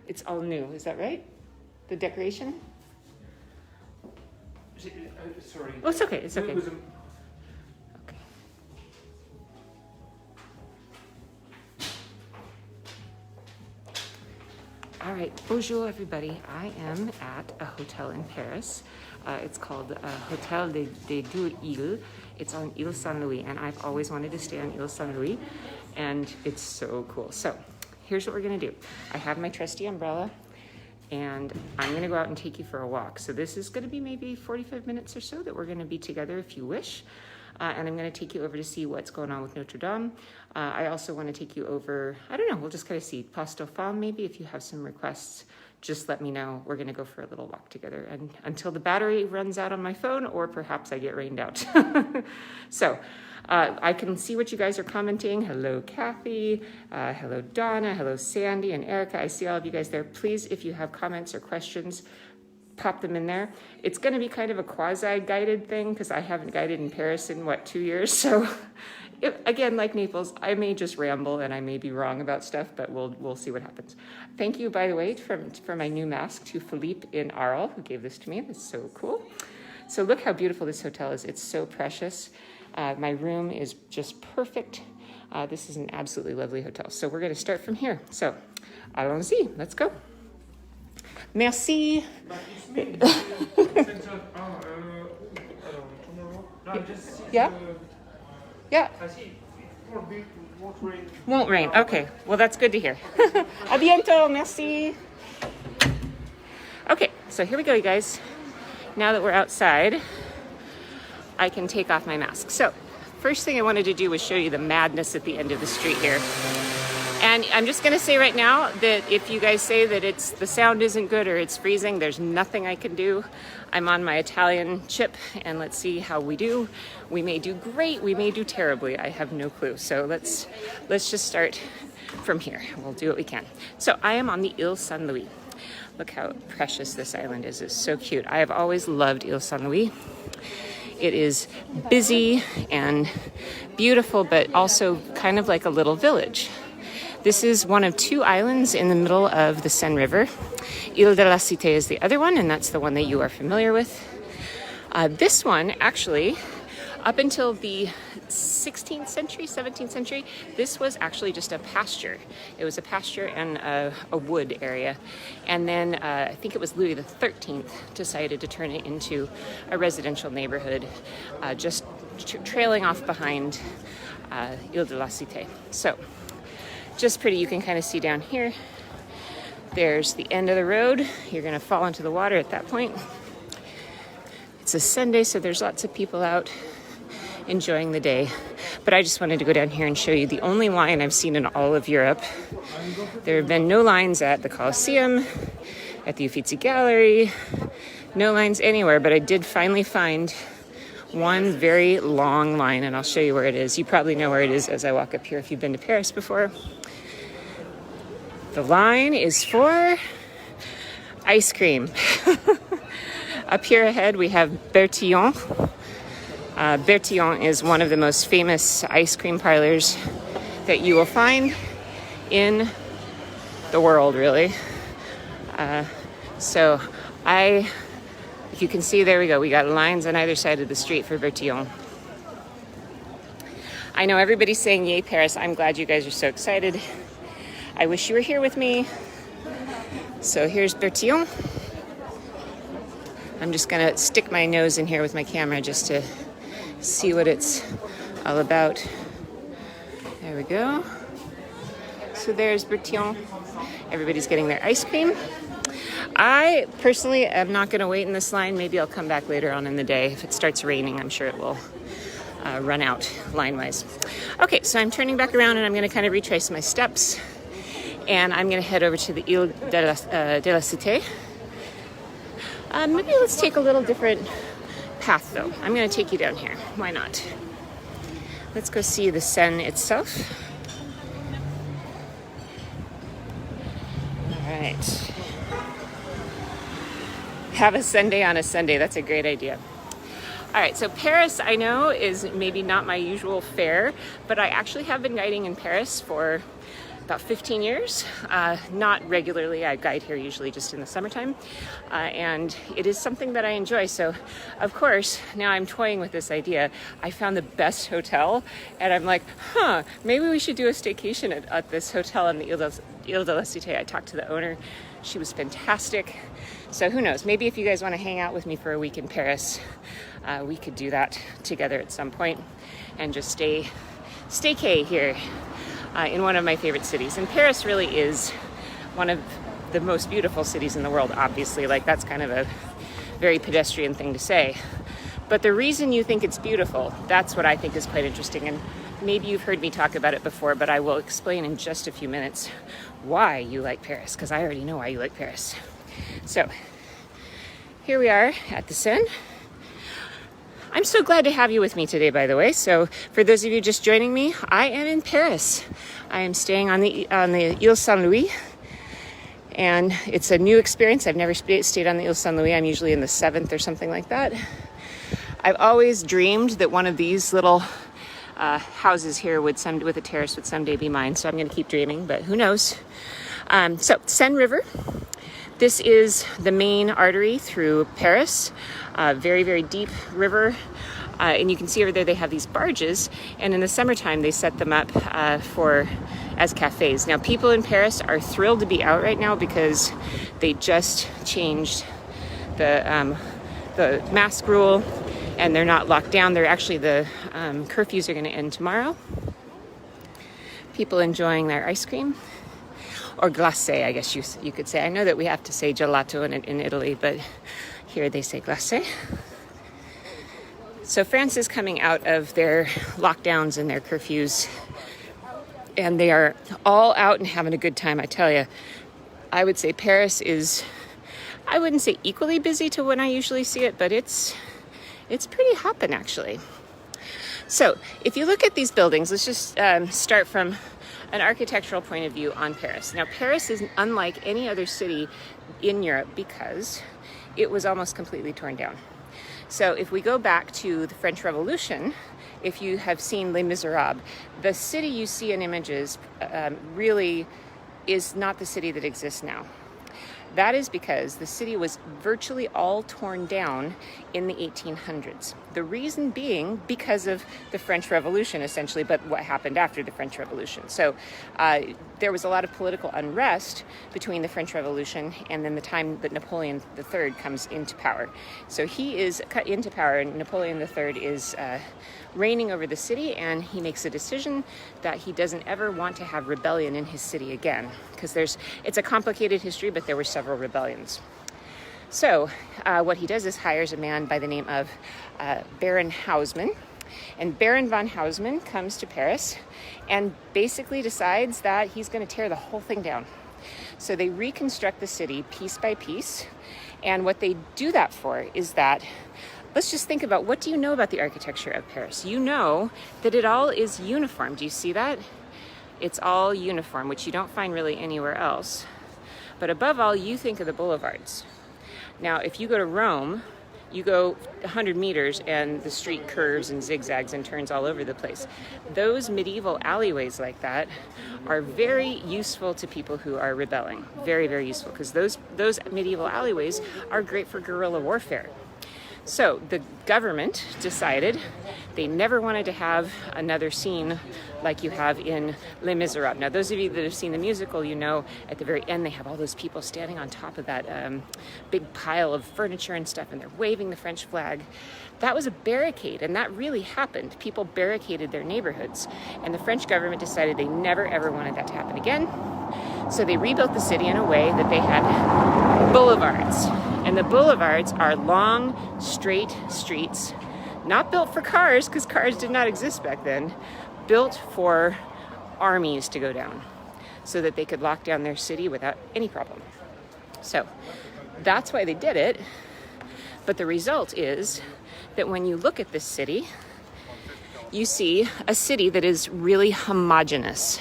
It's all new, is that right? The decoration? Sorry. Oh, it's okay, it's okay. Okay. All right, bonjour everybody. I am at a hotel in Paris. It's called Hotel des Deux Îles. It's on Île Saint-Louis, and I've always wanted to stay on Île Saint-Louis, and it's so cool. So here's what we're gonna do. I have my trusty umbrella, and I'm gonna go out and take you for a walk. So this is gonna be maybe 45 minutes or so that we're gonna be together if you wish. And I'm gonna take you over to see what's going on with Notre Dame. I also wanna take you over, I don't know, we'll just kind of see Place Dauphine maybe. If you have some requests, just let me know. We're gonna go for a little walk together and until the battery runs out on my phone or perhaps I get rained out. So I can see what you guys are commenting. Hello, Kathy. Hello, Donna. Hello, Sandy and Erica. I see all of you guys there. Please, if you have comments or questions, pop them in there. It's going to be kind of a quasi-guided thing because I haven't guided in Paris in, 2 years? So, again, like Naples, I may just ramble and I may be wrong about stuff, but we'll see what happens. Thank you, by the way, for my new mask to Philippe in Arles, who gave this to me. It's so cool. So look how beautiful this hotel is. It's so precious. My room is just perfect. This is an absolutely lovely hotel. So we're going to start from here. So, allons-y. Let's go. Merci. Yeah? Yeah. Won't rain. Okay. Well, that's good to hear. A bientôt. Merci. Okay. So here we go, you guys. Now that we're outside, I can take off my mask. So first thing I wanted to do was show you the madness at the end of the street here. And I'm just gonna say right now that if you guys say that the sound isn't good or it's freezing, there's nothing I can do. I'm on my Italian chip and let's see how we do. We may do great, we may do terribly. I have no clue. So let's just start from here. We'll do what we can. So I am on the Île Saint-Louis. Look how precious this island is. It's so cute. I have always loved Île Saint-Louis. It is busy and beautiful, but also kind of like a little village. This is one of 2 islands in the middle of the Seine River. Île de la Cité is the other one, and that's the one that you are familiar with. This one, actually, up until the 16th century, 17th century, this was actually just a pasture. It was a pasture and a wood area. And then I think it was Louis XIII decided to turn it into a residential neighborhood, just trailing off behind Île de la Cité. So, just pretty. You can kind of see down here. There's the end of the road. You're going to fall into the water at that point. It's a Sunday, so there's lots of people out enjoying the day. But I just wanted to go down here and show you the only line I've seen in all of Europe. There have been no lines at the Colosseum, at the Uffizi Gallery, no lines anywhere, but I did finally find one very long line, and I'll show you where it is. You probably know where it is as I walk up here if you've been to Paris before. The line is for ice cream. Up here ahead we have Bertillon. Bertillon is one of the most famous ice cream parlors that you will find in the world, really. If you can see, there we go. We got lines on either side of the street for Bertillon. I know everybody's saying, yay, Paris. I'm glad you guys are so excited. I wish you were here with me. So here's Bertillon. I'm just gonna stick my nose in here with my camera just to see what it's all about. There we go. So there's Bertillon. Everybody's getting their ice cream. I personally am not going to wait in this line. Maybe I'll come back later on in the day. If it starts raining, I'm sure it will run out line-wise. Okay, so I'm turning back around and I'm going to kind of retrace my steps. And I'm going to head over to the Île de la Cité. Maybe let's take a little different path, though. I'm going to take you down here. Why not? Let's go see the Seine itself. All right. Have a Sunday on a Sunday. That's a great idea. All right, so Paris, I know, is maybe not my usual fare, but I actually have been guiding in Paris for about 15 years, not regularly. I guide here usually just in the summertime, and it is something that I enjoy. So, of course, now I'm toying with this idea. I found the best hotel, and I'm like, maybe we should do a staycation at this hotel in the Île de la Cité. I talked to the owner. She was fantastic. So who knows, maybe if you guys want to hang out with me for a week in Paris, we could do that together at some point and just staycay here in one of my favorite cities. And Paris really is one of the most beautiful cities in the world, obviously. Like, that's kind of a very pedestrian thing to say. But the reason you think it's beautiful, that's what I think is quite interesting. And maybe you've heard me talk about it before, but I will explain in just a few minutes why you like Paris, because I already know why you like Paris. So here we are at the Seine. I'm so glad to have you with me today, by the way. So for those of you just joining me, I am in Paris. I am staying on the Île Saint-Louis, and it's a new experience. I've never stayed on the Île Saint-Louis. I'm usually in the 7th or something like that. I've always dreamed that one of these little houses here with a terrace would someday be mine. So I'm going to keep dreaming, but who knows? So Seine River. This is the main artery through Paris, very, very deep river. And you can see over there they have these barges, and in the summertime they set them up as cafes. Now, people in Paris are thrilled to be out right now because they just changed the mask rule, and they're not locked down. They're actually, the curfews are going to end tomorrow. People enjoying their ice cream. Or glacé, I guess you could say. I know that we have to say gelato in Italy, but here they say glacé. So France is coming out of their lockdowns and their curfews, and they are all out and having a good time, I tell you. I would say Paris is, I wouldn't say equally busy to when I usually see it, but it's pretty hopping, actually. So if you look at these buildings, let's just start from an architectural point of view on Paris. Now, Paris is unlike any other city in Europe because it was almost completely torn down. So if we go back to the French Revolution, if you have seen Les Miserables, the city you see in images really is not the city that exists now. That is because the city was virtually all torn down in the 1800s. The reason being because of the French Revolution, essentially, but what happened after the French Revolution. So there was a lot of political unrest between the French Revolution and then the time that Napoleon III comes into power. So he is cut into power, and Napoleon III is reigning over the city, and he makes a decision that he doesn't ever want to have rebellion in his city again, because it's a complicated history, but there were several rebellions. So what he does is hires a man by the name of Baron Haussmann, and Baron von Haussmann comes to Paris and basically decides that he's going to tear the whole thing down. So they reconstruct the city piece by piece, and what they do that for is that, let's just think about, what do you know about the architecture of Paris? You know that it all is uniform. Do you see that? It's all uniform, which you don't find really anywhere else. But above all, you think of the boulevards. Now, if you go to Rome, you go 100 meters and the street curves and zigzags and turns all over the place. Those medieval alleyways like that are very useful to people who are rebelling. Very, very useful, because those medieval alleyways are great for guerrilla warfare. So the government decided they never wanted to have another scene like you have in Les Miserables. Now, those of you that have seen the musical, you know at the very end they have all those people standing on top of that big pile of furniture and stuff, and they're waving the French flag. That was a barricade, and that really happened. People barricaded their neighborhoods, and the French government decided they never ever wanted that to happen again. So they rebuilt the city in a way that they had boulevards. And the boulevards are long, straight streets, not built for cars, because cars did not exist back then, built for armies to go down so that they could lock down their city without any problem. So that's why they did it. But the result is that when you look at this city, you see a city that is really homogeneous.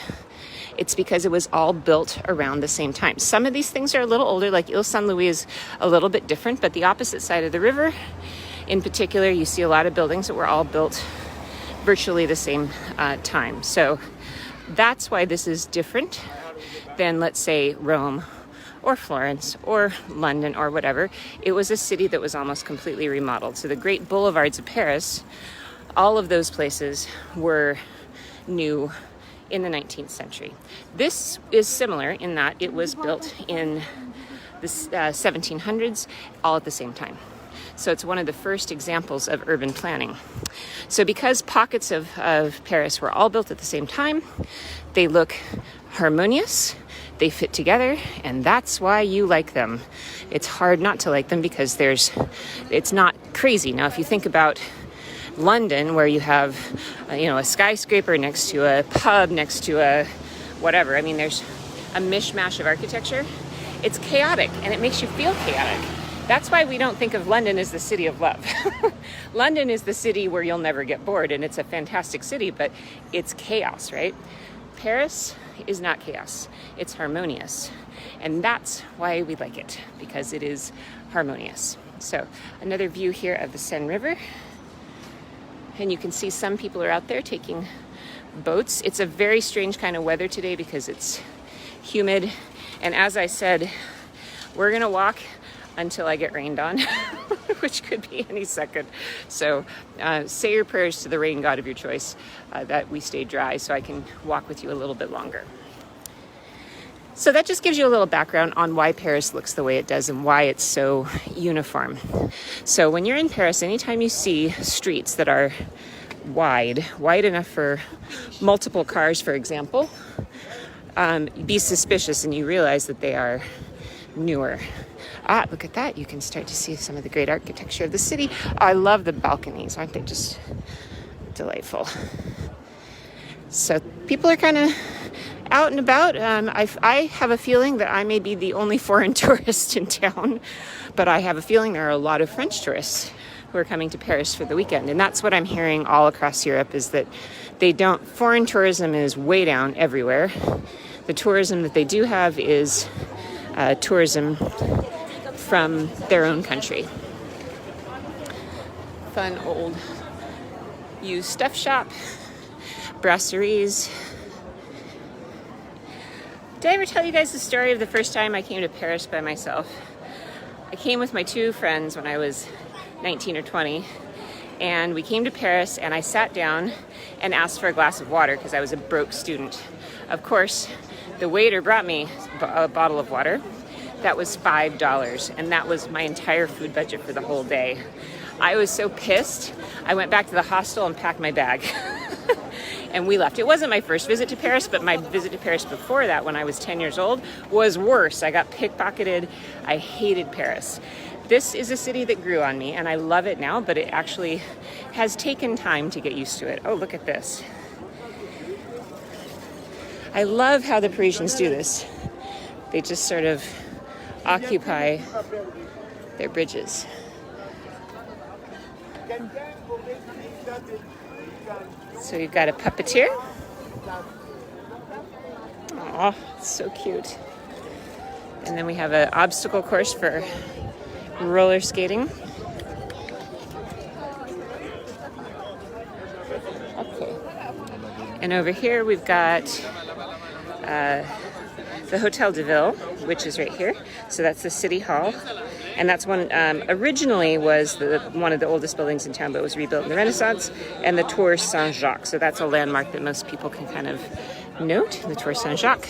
It's because it was all built around the same time. Some of these things are a little older, like Île Saint-Louis is a little bit different, but the opposite side of the river, in particular, you see a lot of buildings that were all built virtually the same time. So that's why this is different. than, let's say, Rome or Florence or London or whatever. It was a city that was almost completely remodeled. So the great boulevards of Paris, all of those places were new in the 19th century. This is similar in that it was built in the 1700s, all at the same time. So it's one of the first examples of urban planning. So because pockets of Paris were all built at the same time, they look harmonious, they fit together, and that's why you like them. It's hard not to like them because it's not crazy. Now, if you think about London, where you have, a skyscraper next to a pub, next to a whatever. I mean, there's a mishmash of architecture. It's chaotic, and it makes you feel chaotic. That's why we don't think of London as the city of love. London is the city where you'll never get bored, and it's a fantastic city, but it's chaos, right? Paris is not chaos. It's harmonious. And that's why we like it, because it is harmonious. So another view here of the Seine River. And you can see some people are out there taking boats. It's a very strange kind of weather today because it's humid. And as I said, we're gonna walk until I get rained on, which could be any second. So say your prayers to the rain god of your choice that we stay dry so I can walk with you a little bit longer. So that just gives you a little background on why Paris looks the way it does and why it's so uniform. So when you're in Paris, anytime you see streets that are wide enough for multiple cars, for example, be suspicious and you realize that they are newer. Look at that. You can start to see some of the great architecture of the city. I love the balconies. Aren't they just delightful? So people are kind of out and about. I have a feeling that I may be the only foreign tourist in town, but I have a feeling there are a lot of French tourists who are coming to Paris for the weekend. And that's what I'm hearing all across Europe, is that foreign tourism is way down everywhere. The tourism that they do have is tourism from their own country. Fun old used stuff shop, brasseries. Did I ever tell you guys the story of the first time I came to Paris by myself? I came with my two friends when I was 19 or 20, and we came to Paris, and I sat down and asked for a glass of water because I was a broke student. Of course, the waiter brought me a bottle of water. That was $5, and that was my entire food budget for the whole day. I was so pissed. I went back to the hostel and packed my bag. And we left. It wasn't my first visit to Paris, but my visit to Paris before that, when I was 10 years old, was worse. I got pickpocketed. I hated Paris. This is a city that grew on me, and I love it now, but it actually has taken time to get used to it. Oh, look at this. I love how the Parisians do this. They just sort of occupy their bridges. So you've got a puppeteer. Oh, so cute. And then we have an obstacle course for roller skating. Okay. And over here we've got the Hotel de Ville, which is right here. So that's the city hall. And that's one, originally was one of the oldest buildings in town, but it was rebuilt in the Renaissance. And the Tour Saint-Jacques. So that's a landmark that most people can kind of note, the Tour Saint-Jacques.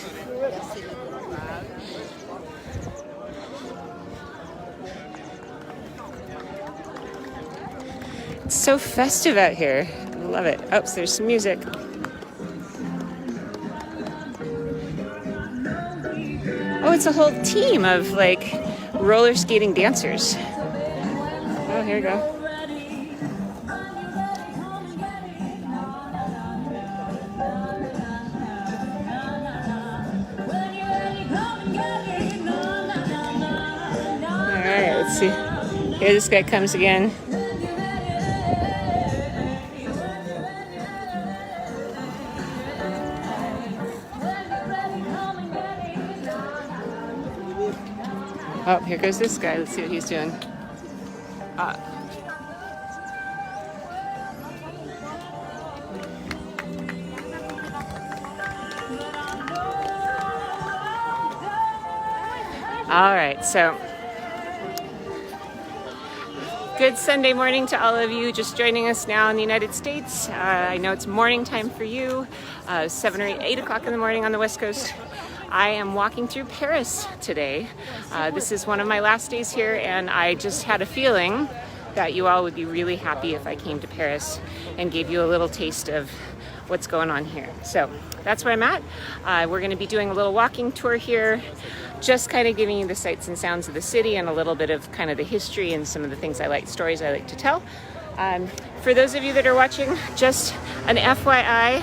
It's so festive out here. I love it. Oh, so there's some music. Oh, it's a whole team of like roller skating dancers. Oh, here we go. All right, let's see. Here this guy comes again. Oh, here goes this guy. Let's see what he's doing. All right, so good Sunday morning to all of you just joining us now in the United States. I know it's morning time for you, 7 or 8 o'clock in the morning on the West Coast. I am walking through Paris today. This is one of my last days here, and I just had a feeling that you all would be really happy if I came to Paris and gave you a little taste of what's going on here. So that's where I'm at. We're going to be doing a little walking tour here, just kind of giving you the sights and sounds of the city and a little bit of kind of the history and some of the things stories I like to tell. For those of you that are watching, just an FYI,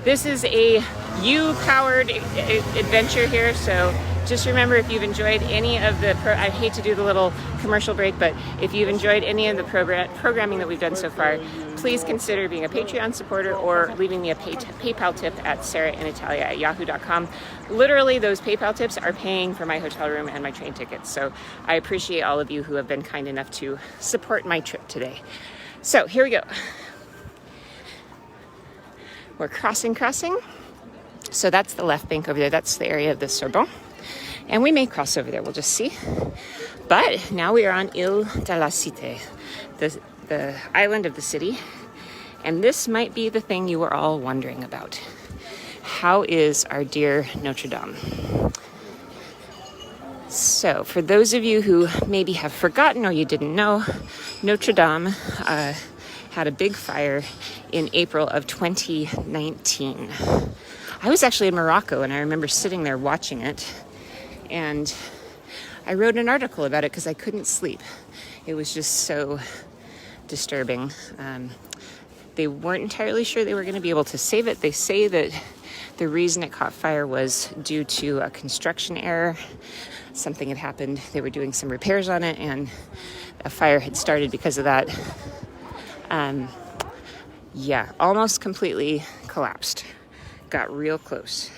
this is a you-powered adventure here, so just remember, if you've enjoyed any of the, I hate to do the little commercial break, but if you've enjoyed any of the programming that we've done so far, please consider being a Patreon supporter or leaving me a PayPal tip at sarahinitalia@yahoo.com. Literally, those PayPal tips are paying for my hotel room and my train tickets. So I appreciate all of you who have been kind enough to support my trip today. So here we go. We're crossing. So that's the left bank over there. That's the area of the Sorbonne. And we may cross over there, we'll just see. But now we are on Île de la Cité, the island of the city. And this might be the thing you were all wondering about. How is our dear Notre Dame? So for those of you who maybe have forgotten or you didn't know, Notre Dame had a big fire in April of 2019. I was actually in Morocco, and I remember sitting there watching it. And I wrote an article about it because I couldn't sleep. It was just so disturbing. They weren't entirely sure they were going to be able to save it. They say that the reason it caught fire was due to a construction error. Something had happened. They were doing some repairs on it, and a fire had started because of that. Almost completely collapsed. Got real close.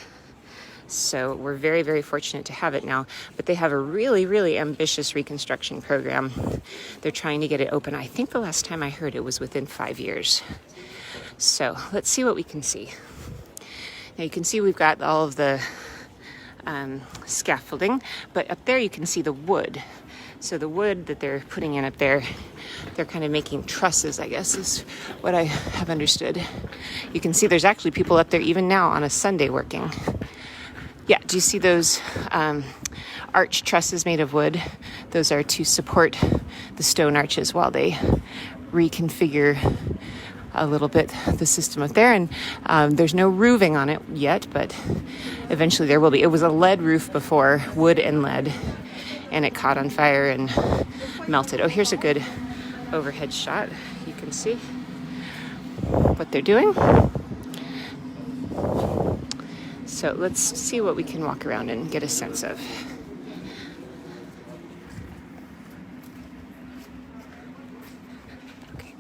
So we're very, very fortunate to have it now. But they have a really, really ambitious reconstruction program. They're trying to get it open. I think the last time I heard it was within 5 years. So let's see what we can see. Now you can see we've got all of the scaffolding, but up there you can see the wood. So the wood that they're putting in up there, they're kind of making trusses, I guess, is what I have understood. You can see there's actually people up there even now on a Sunday working. Yeah, do you see those arch trusses made of wood? Those are to support the stone arches while they reconfigure a little bit the system up there. And there's no roofing on it yet, but eventually there will be. It was a lead roof before, wood and lead, and it caught on fire and melted. Oh, here's a good overhead shot. You can see what they're doing. So let's see what we can walk around and get a sense of. Okay.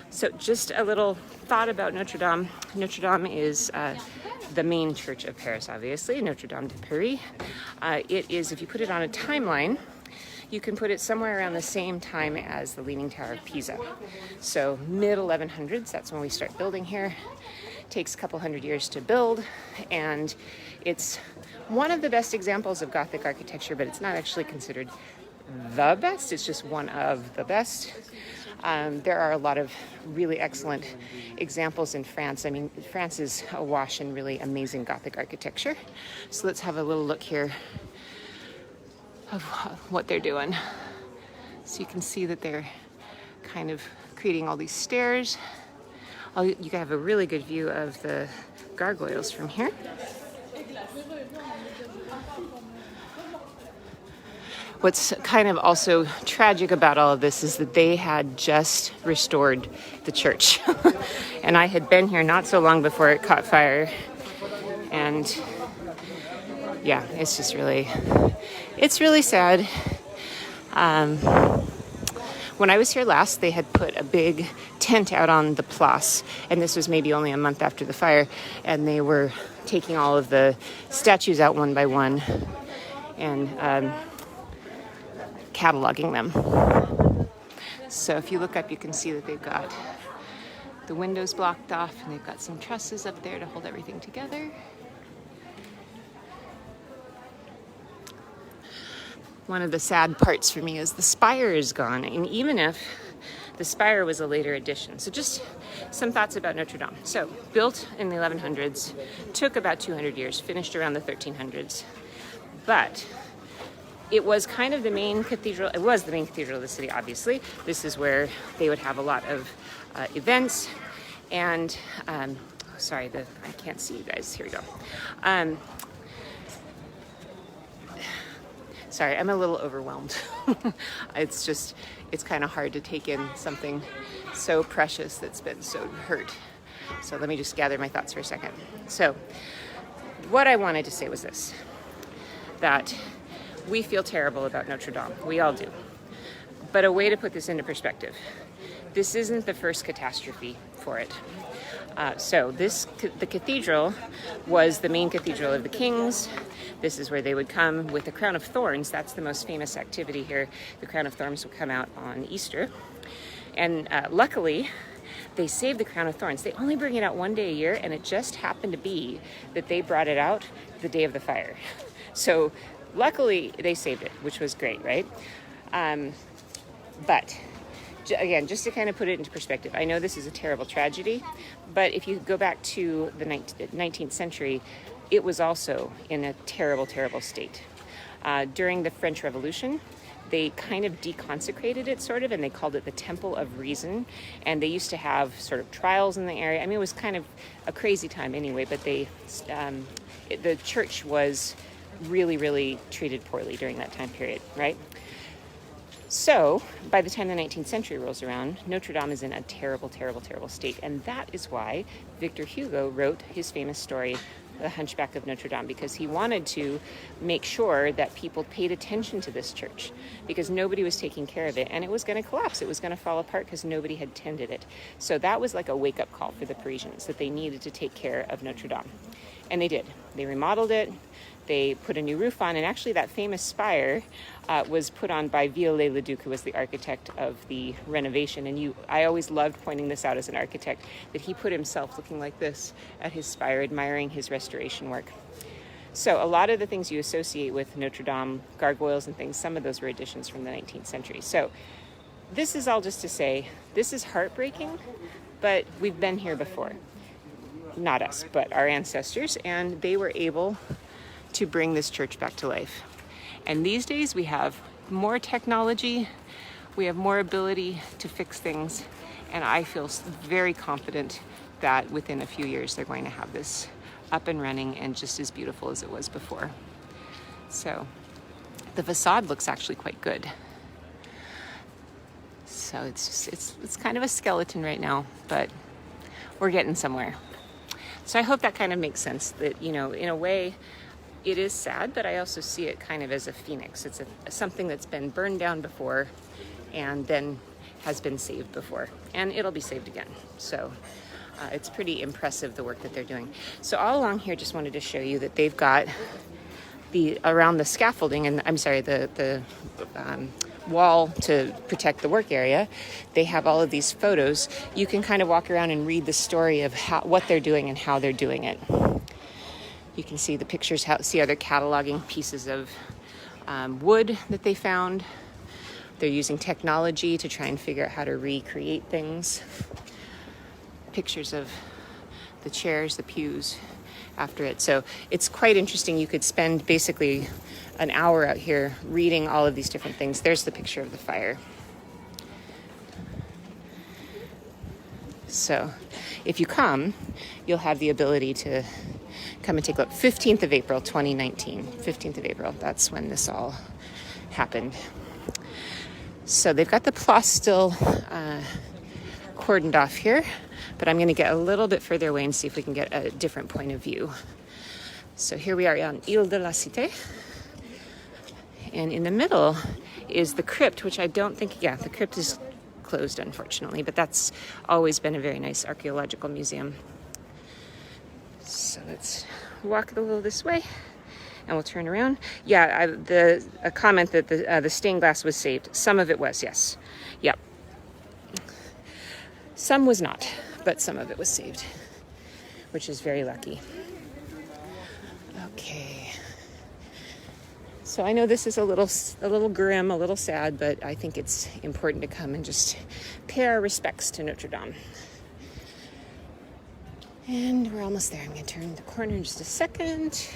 So just a little thought about Notre Dame. Notre Dame is the main church of Paris, obviously, Notre Dame de Paris. It is, if you put it on a timeline, you can put it somewhere around the same time as the Leaning Tower of Pisa. So mid-1100s, that's when we start building here. Takes a couple hundred years to build, and it's one of the best examples of Gothic architecture, but it's not actually considered the best. It's just one of the best. There are a lot of really excellent examples in France. I mean, France is awash in really amazing Gothic architecture. So let's have a little look here of what they're doing. So you can see that they're kind of creating all these stairs. You can have a really good view of the gargoyles from here. What's kind of also tragic about all of this is that they had just restored the church. And I had been here not so long before it caught fire. And yeah, it's just really, it's really sad. When I was here last, they had put a big tent out on the Place, and this was maybe only a month after the fire, and they were taking all of the statues out one by one and cataloging them. So if you look up, you can see that they've got the windows blocked off, and they've got some trusses up there to hold everything together. One of the sad parts for me is the spire is gone, and even if the spire was a later addition. So just some thoughts about Notre Dame. So built in the 1100s, took about 200 years, finished around the 1300s, but it was kind of the main cathedral. It was the main cathedral of the city, obviously. This is where they would have a lot of events, and sorry, I can't see you guys. Here we go. Sorry, I'm a little overwhelmed. It's kind of hard to take in something so precious that's been so hurt. So let me just gather my thoughts for a second. So what I wanted to say was this, that we feel terrible about Notre Dame. We all do. But a way to put this into perspective, this isn't the first catastrophe for it. The cathedral was the main cathedral of the kings. This is where they would come with the crown of thorns. That's the most famous activity here. The crown of thorns would come out on Easter. And luckily, they saved the crown of thorns. They only bring it out one day a year, and it just happened to be that they brought it out the day of the fire. So luckily, they saved it, which was great, right? But again, just to kind of put it into perspective, I know this is a terrible tragedy, but if you go back to the 19th century, it was also in a terrible, terrible state. During the French Revolution, they kind of deconsecrated it, sort of, and they called it the Temple of Reason. And they used to have sort of trials in the area. I mean, it was kind of a crazy time anyway, but the church was really, really treated poorly during that time period, right? So by the time the 19th century rolls around, Notre Dame is in a terrible, terrible, terrible state. And that is why Victor Hugo wrote his famous story, The Hunchback of Notre Dame, because he wanted to make sure that people paid attention to this church, because nobody was taking care of it, and it was going to collapse. It was going to fall apart because nobody had tended it. So that was like a wake-up call for the Parisians, that they needed to take care of Notre Dame. And they did. They remodeled it. They put a new roof on, and actually that famous spire was put on by Ville, who was the architect of the renovation. And I always loved pointing this out as an architect, that he put himself looking like this at his spire, admiring his restoration work. So a lot of the things you associate with Notre Dame, gargoyles and things, some of those were additions from the 19th century. So this is all just to say, this is heartbreaking, but we've been here before. Not us, but our ancestors, and they were able to bring this church back to life. And these days we have more technology, we have more ability to fix things, and I feel very confident that within a few years they're going to have this up and running and just as beautiful as it was before. So the facade looks actually quite good. So it's kind of a skeleton right now, but we're getting somewhere. So I hope that kind of makes sense, that, you know, in a way, it is sad, but I also see it kind of as a phoenix. It's something that's been burned down before and then has been saved before, and it'll be saved again. So it's pretty impressive, the work that they're doing. So all along here, just wanted to show you that they've got around the scaffolding, and the wall to protect the work area, they have all of these photos. You can kind of walk around and read the story of what they're doing and how they're doing it. You can see the pictures, see how they're cataloging pieces of wood that they found. They're using technology to try and figure out how to recreate things. Pictures of the chairs, the pews after it. So it's quite interesting. You could spend basically an hour out here reading all of these different things. There's the picture of the fire. So if you come, you'll have the ability to come and take a look. 15th of April, 2019. 15th of April, that's when this all happened. So they've got the Place still cordoned off here, but I'm going to get a little bit further away and see if we can get a different point of view. So here we are on Île de la Cité. And in the middle is the crypt, which I don't think, the crypt is closed, unfortunately, but that's always been a very nice archaeological museum. So let's walk a little this way, and we'll turn around. A comment that the stained glass was saved. Some of it was, yes. Yep. Some was not, but some of it was saved, which is very lucky. Okay. So I know this is a little grim, a little sad, but I think it's important to come and just pay our respects to Notre Dame. And we're almost there. I'm going to turn the corner in just a second.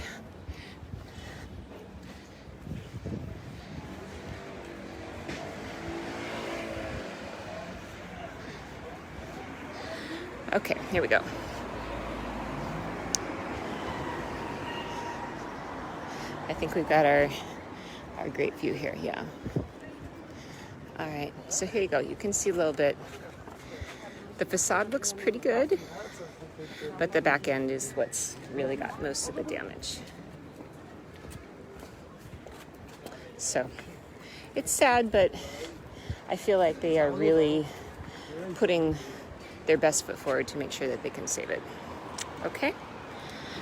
Okay, here we go. I think we've got our great view here, yeah. All right, so here you go. You can see a little bit. The facade looks pretty good, but the back end is what's really got most of the damage. So it's sad, but I feel like they are really putting their best foot forward to make sure that they can save it. Okay,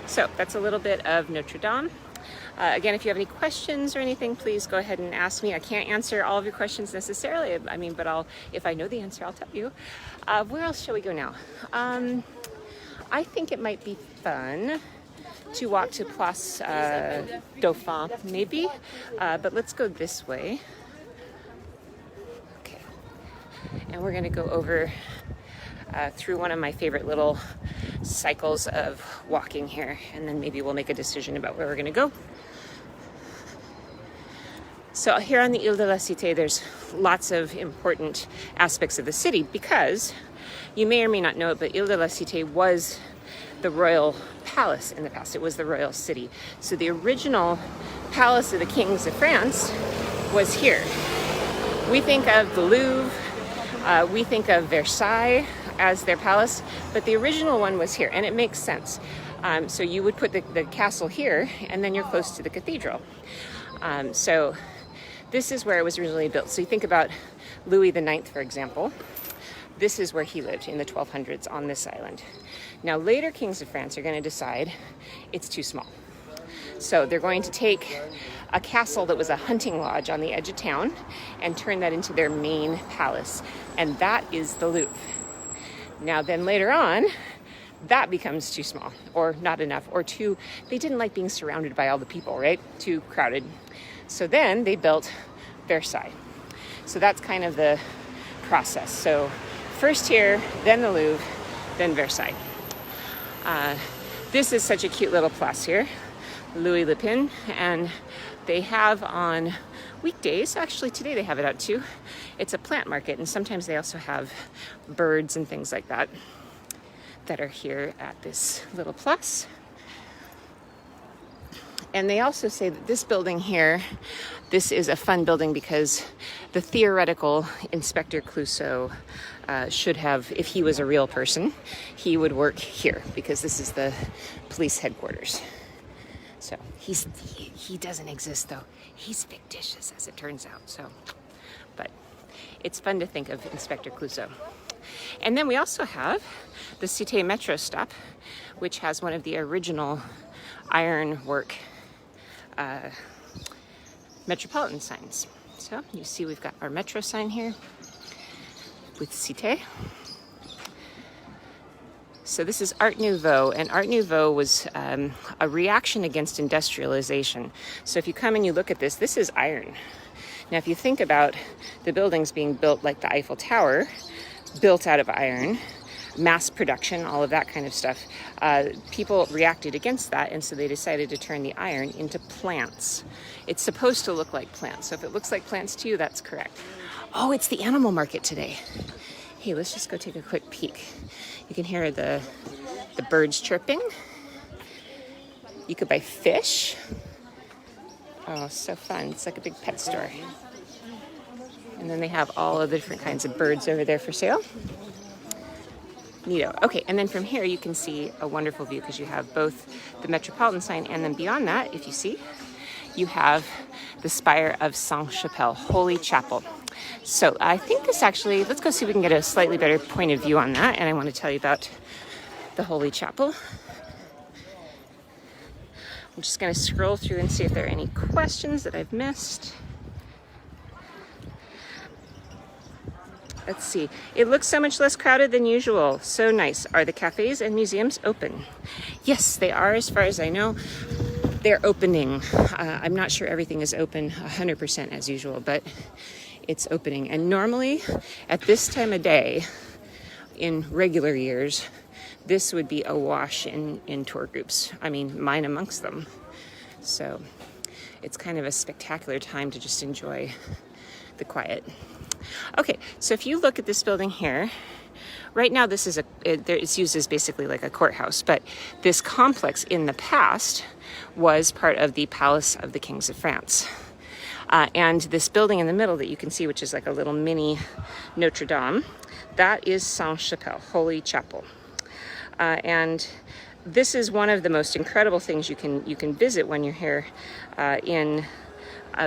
so that's a little bit of Notre Dame. Again, if you have any questions or anything, please go ahead and ask me. I can't answer all of your questions necessarily, but if I know the answer, I'll tell you. Where else shall we go now? I think it might be fun to walk to Place Dauphin, maybe, but let's go this way. Okay, and we're gonna go over through one of my favorite little cycles of walking here, and then maybe we'll make a decision about where we're gonna go. So here on the Île de la Cité, there's lots of important aspects of the city because you may or may not know it, but Île de la Cité was the royal palace in the past. It was the royal city. So the original palace of the kings of France was here. We think of the Louvre, we think of Versailles as their palace, but the original one was here, and it makes sense. So you would put the castle here, and then you're close to the cathedral. So this is where it was originally built. So you think about Louis IX, for example. This is where he lived in the 1200s on this island. Now later kings of France are going to decide it's too small. So they're going to take a castle that was a hunting lodge on the edge of town and turn that into their main palace. And that is the Louvre. Now then later on, that becomes too small or not enough or they didn't like being surrounded by all the people, right? Too crowded. So then they built Versailles. So that's kind of the process. So first here, then the Louvre, then Versailles. This is such a cute little place here, Louis Le Pin, and they have on weekdays, actually today they have it out too, it's a plant market, and sometimes they also have birds and things like that are here at this little place. And they also say that this building here, this is a fun building because the theoretical Inspector Clouseau should have, if he was a real person, he would work here because this is the police headquarters. So he doesn't exist though. He's fictitious as it turns out. So, but it's fun to think of Inspector Clouseau. And then we also have the Cité Metro stop, which has one of the original ironwork metropolitan signs. So you see we've got our metro sign here with Cité. So this is Art Nouveau, and Art Nouveau was a reaction against industrialization. So if you come and you look at this, this is iron. Now if you think about the buildings being built like the Eiffel Tower, built out of iron, mass production, all of that kind of stuff, people reacted against that, and so they decided to turn the iron into plants. It's supposed to look like plants, so if it looks like plants to you, that's correct. Oh, it's the animal market today. Hey, let's just go take a quick peek. You can hear the birds chirping. You could buy fish. Oh, so fun. It's like a big pet store. And then they have all of the different kinds of birds over there for sale. Neato. Okay, and then from here you can see a wonderful view because you have both the Metropolitan sign, and then beyond that, if you see, you have the spire of Sainte-Chapelle, Holy Chapel. So I think this actually, let's go see if we can get a slightly better point of view on that, and I want to tell you about the Holy Chapel. I'm just going to scroll through and see if there are any questions that I've missed. Let's see. It looks so much less crowded than usual. So nice. Are the cafes and museums open? Yes, they are, as far as I know. they're opening. I'm not sure everything is open 100% as usual, but it's opening. And normally at this time of day, in regular years, this would be awash in tour groups. I mean, mine amongst them. So it's kind of a spectacular time to just enjoy the quiet. Okay, so if you look at this building here, right now this is it's used as basically like a courthouse, but this complex in the past was part of the Palace of the Kings of France. And this building in the middle that you can see, which is like a little mini Notre Dame, that is Sainte-Chapelle, Holy Chapel. And this is one of the most incredible things you can visit when you're here in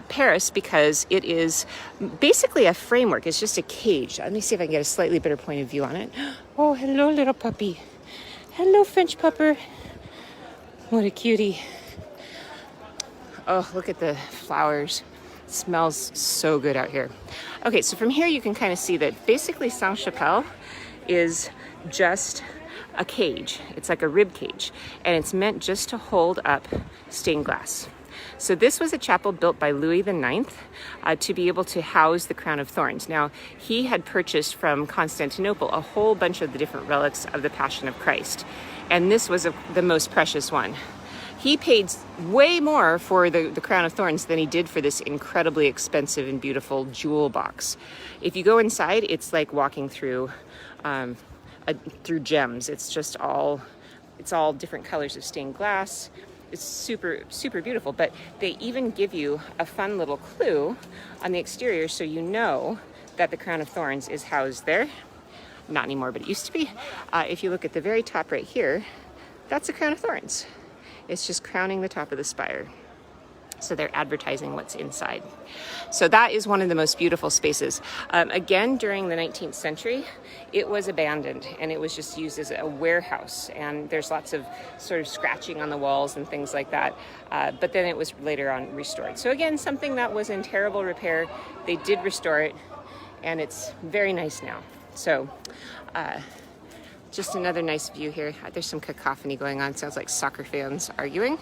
Paris, because it is basically a framework. It's just a cage. Let me see if I can get a slightly better point of view on it. Oh, hello, little puppy. Hello, French pupper. What a cutie. Oh, look at the flowers. It smells so good out here. Okay, so from here you can kind of see that basically Sainte-Chapelle is just a cage. It's like a rib cage, and it's meant just to hold up stained glass. So this was a chapel built by Louis IX to be able to house the crown of thorns. Now, he had purchased from Constantinople a whole bunch of the different relics of the Passion of Christ, and this was the most precious one. He paid way more for the crown of thorns than he did for this incredibly expensive and beautiful jewel box. If you go inside, it's like walking through gems. It's all different colors of stained glass. It's super, super beautiful, but they even give you a fun little clue on the exterior so you know that the crown of thorns is housed there. Not anymore, but it used to be. If you look at the very top right here, that's a crown of thorns. It's just crowning the top of the spire. So they're advertising what's inside. So that is one of the most beautiful spaces. Again, during the 19th century, it was abandoned and it was just used as a warehouse. And there's lots of sort of scratching on the walls and things like that. But then it was later on restored. So again, something that was in terrible repair, they did restore it, and it's very nice now. So just another nice view here. There's some cacophony going on. Sounds like soccer fans arguing.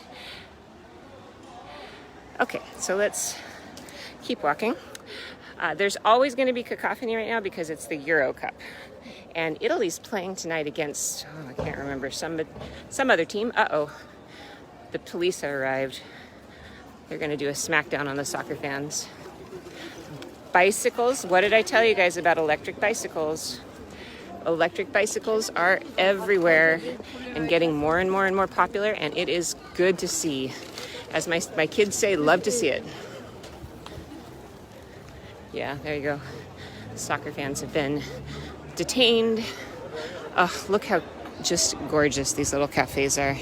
Okay, so let's keep walking. There's always going to be cacophony right now because it's the Euro Cup. And Italy's playing tonight against, I can't remember, some other team. Uh-oh, the police have arrived. They're going to do a smackdown on the soccer fans. Bicycles, what did I tell you guys about electric bicycles? Electric bicycles are everywhere and getting more and more and more popular, and it is good to see. As my kids say, love to see it. Yeah, there you go. Soccer fans have been detained. Oh, look how just gorgeous these little cafes are.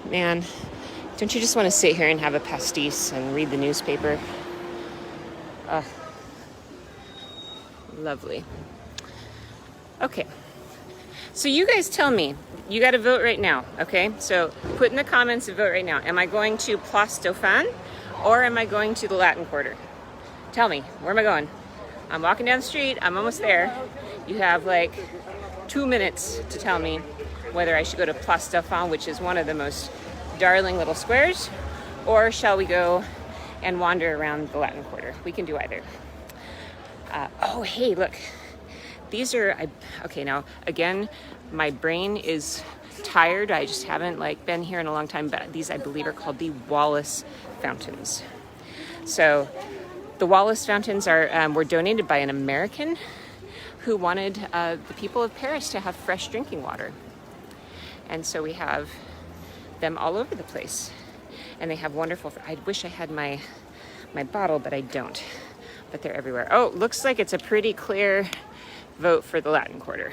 Man, don't you just want to sit here and have a pastis and read the newspaper? Oh, lovely. Okay. So you guys tell me, you got to vote right now, okay? So put in the comments and vote right now. Am I going to Place Dauphine or am I going to the Latin Quarter? Tell me, where am I going? I'm walking down the street, I'm almost there. You have like 2 minutes to tell me whether I should go to Place Dauphine, which is one of the most darling little squares, or shall we go and wander around the Latin Quarter? We can do either. Oh, hey, look. These are, okay, now, again, my brain is tired. I just haven't been here in a long time, but these, I believe, are called the Wallace Fountains. So the Wallace Fountains were donated by an American who wanted the people of Paris to have fresh drinking water. And so we have them all over the place. And they have wonderful, I wish I had my bottle, but I don't. But they're everywhere. Oh, looks like it's a pretty clear vote for the Latin Quarter.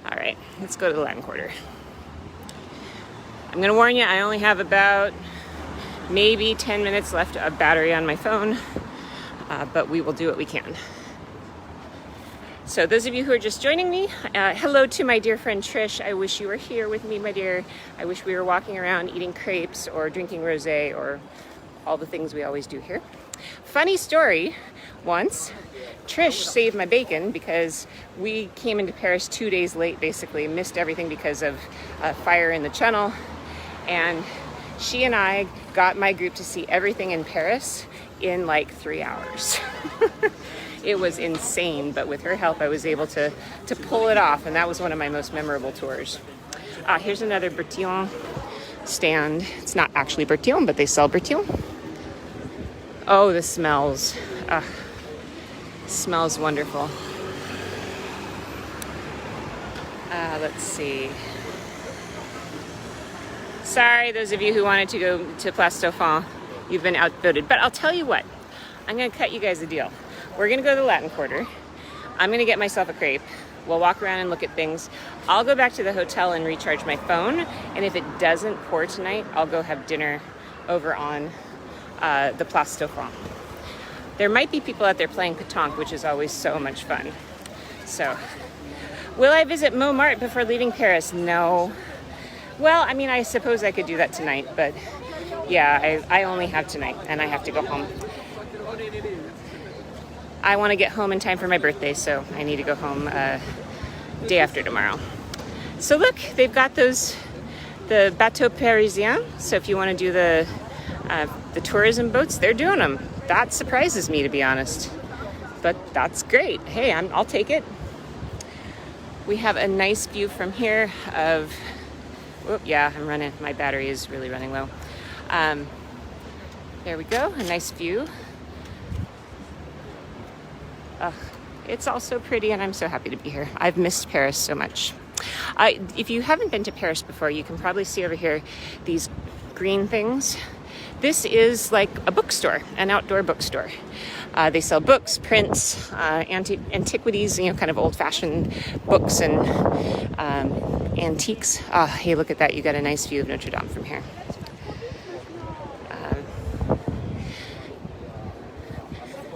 All right, let's go to the Latin Quarter. I'm gonna warn you, I only have about maybe 10 minutes left of battery on my phone, but we will do what we can. So those of you who are just joining me, hello to my dear friend Trish. I wish you were here with me, my dear. I wish we were walking around eating crepes or drinking rosé or all the things we always do here. Funny story, once, Trish saved my bacon because we came into Paris 2 days late, basically, missed everything because of a fire in the channel. And She and I got my group to see everything in Paris in like 3 hours. It was insane, but with her help, I was able to pull it off, and that was one of my most memorable tours. Here's another Bertillon stand. It's not actually Bertillon, but they sell Bertillon. Oh, the smells. Smells wonderful. Let's see. Sorry, those of you who wanted to go to Place Dauphine, you've been outvoted. But I'll tell you what, I'm gonna cut you guys a deal. We're gonna go to the Latin Quarter. I'm gonna get myself a crepe. We'll walk around and look at things. I'll go back to the hotel and recharge my phone. And if it doesn't pour tonight, I'll go have dinner over on the Place Dauphine. There might be people out there playing pétanque, which is always so much fun. So, will I visit Montmartre before leaving Paris? No. Well, I mean, I suppose I could do that tonight, but yeah, I only have tonight and I have to go home. I want to get home in time for my birthday, so I need to go home day after tomorrow. So look, they've got the bateaux parisiens. So if you want to do the tourism boats, they're doing them. That surprises me, to be honest, but that's great. Hey, I'll take it. We have a nice view from here of, yeah, my battery is really running low. There we go, a nice view. It's all so pretty, and I'm so happy to be here. I've missed Paris so much. If you haven't been to Paris before, you can probably see over here these green things. This is like a bookstore, an outdoor bookstore. They sell books, prints, antiquities, kind of old-fashioned books and antiques. Hey, look at that. You got a nice view of Notre Dame from here.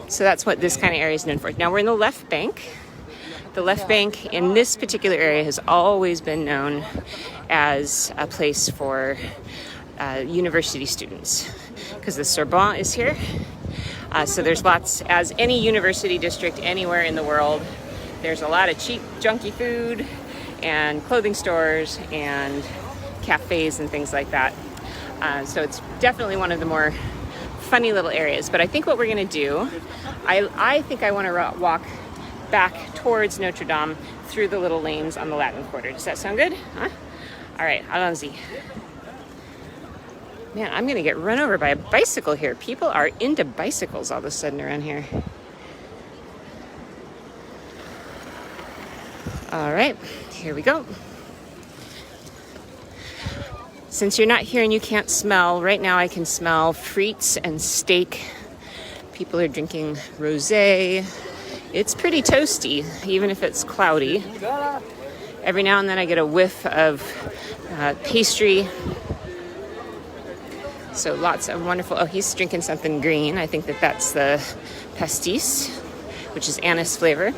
So that's what this kind of area is known for. Now we're in the left bank. The left bank in this particular area has always been known as a place for university students, because the Sorbonne is here. So there's lots, as any university district anywhere in the world, there's a lot of cheap, junky food and clothing stores and cafes and things like that. So it's definitely one of the more funny little areas. But I think what we're gonna do, I think I wanna walk back towards Notre Dame through the little lanes on the Latin Quarter. Does that sound good? Huh? All right, allons-y. Man, I'm gonna get run over by a bicycle here. People are into bicycles all of a sudden around here. All right, here we go. Since you're not here and you can't smell, right now I can smell frites and steak. People are drinking rosé. It's pretty toasty, even if it's cloudy. Every now and then I get a whiff of pastry. So lots of wonderful, oh, he's drinking something green. I think that's the pastis, which is anise flavor.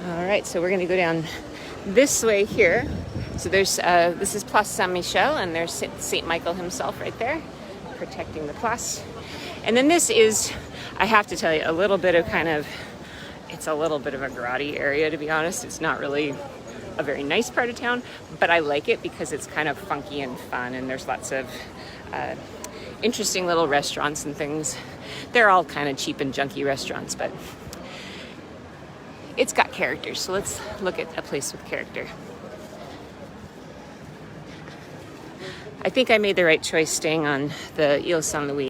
All right, so we're gonna go down this way here. So there's, this is Place Saint-Michel, and there's Saint Michael himself right there, protecting the place. And then this is, I have to tell you, a little bit of it's a little bit of a grotty area, to be honest. It's not really a very nice part of town, but I like it because it's kind of funky and fun, and there's lots of interesting little restaurants and things. They're all kind of cheap and junky restaurants, but it's got character. So let's look at a place with character. I think I made the right choice staying on the Île Saint-Louis.